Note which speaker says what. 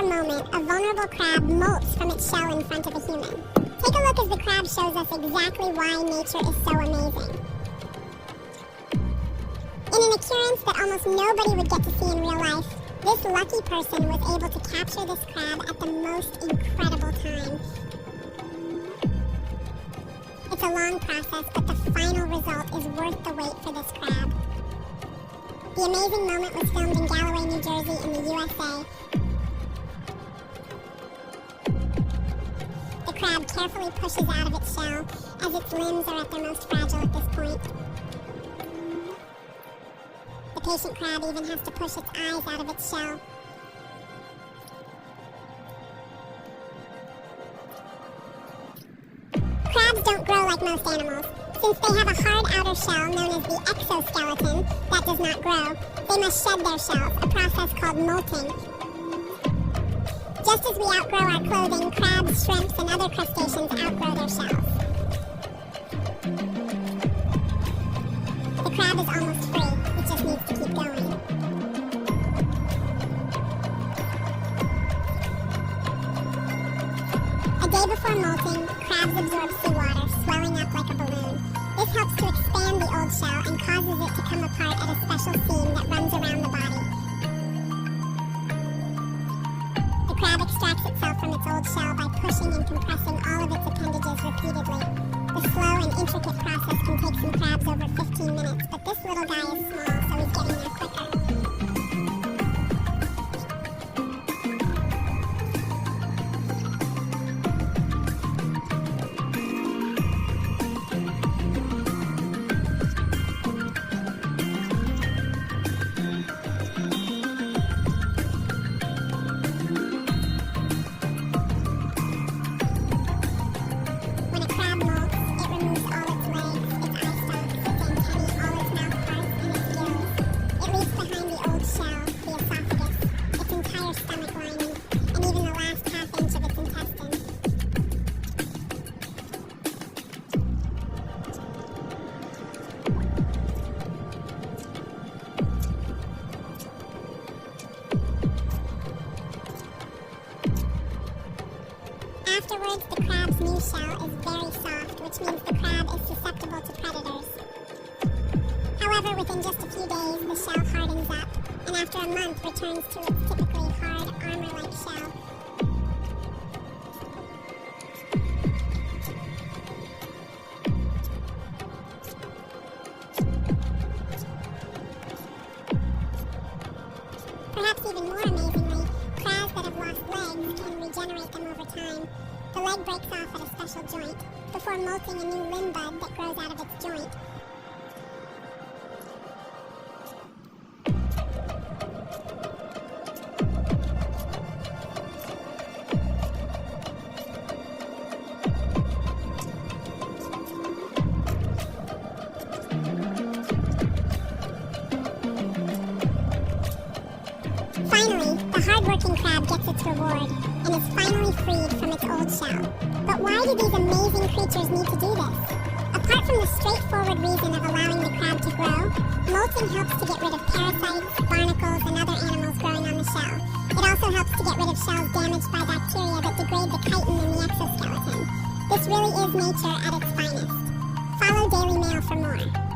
Speaker 1: moment, a vulnerable crab molts from its shell in front of a human. Take a look as the crab shows us exactly why nature is so amazing. In an occurrence that almost nobody would get to see in real life, this lucky person was able to capture this crab at the most incredible time. It's a long process, but the final result is worth the wait for this crab. The amazing moment was filmed in Galloway, New Jersey in the USA. The crab carefully pushes out of its shell, as its limbs are at their most fragile at this point. The patient crab even has to push its eyes out of its shell. Crabs don't grow like most animals. Since they have a hard outer shell known as the exoskeleton that does not grow, they must shed their shells, a process called molting. Just as we outgrow our clothing, crabs, shrimps, and other crustaceans outgrow their shells. The crab is almost free. It just needs to keep going. A day before molting, crabs absorb seawater, swelling up like a balloon. This helps to expand the old shell and causes it to come apart at a special seam that runs around the body. The crab extracts itself from its old shell by pushing and compressing all of its appendages repeatedly. The slow and intricate process can take some crabs over 15 minutes, but this little guy is small, so he's getting there quicker. When a crab molts, it removes all its legs, its eye stalks, its antennae, all its mouth parts, and its gills. It leaves behind the old shell, the esophagus, its entire stomach lining, and even the last half-inch of its intestines. Afterwards, the crab's new shell is very soft, which means the crab is susceptible to predators. However, within just a few days, the shell hardens up, and after a month returns to its typically hard, armor-like shell. Perhaps even more amazingly, crabs that have lost legs can regenerate them over time. The leg breaks off at a special joint, before molting a new limb bud that grows out of its joint. Finally, the hard-working crab gets its reward, and is finally freed from its old shell. But why do these amazing creatures need to do this? Apart from the straightforward reason of allowing the crab to grow, molting helps to get rid of parasites, barnacles, and other animals growing on the shell. It also helps to get rid of shells damaged by bacteria that degrade the chitin in the exoskeleton. This really is nature at its finest. Follow Daily Mail for more.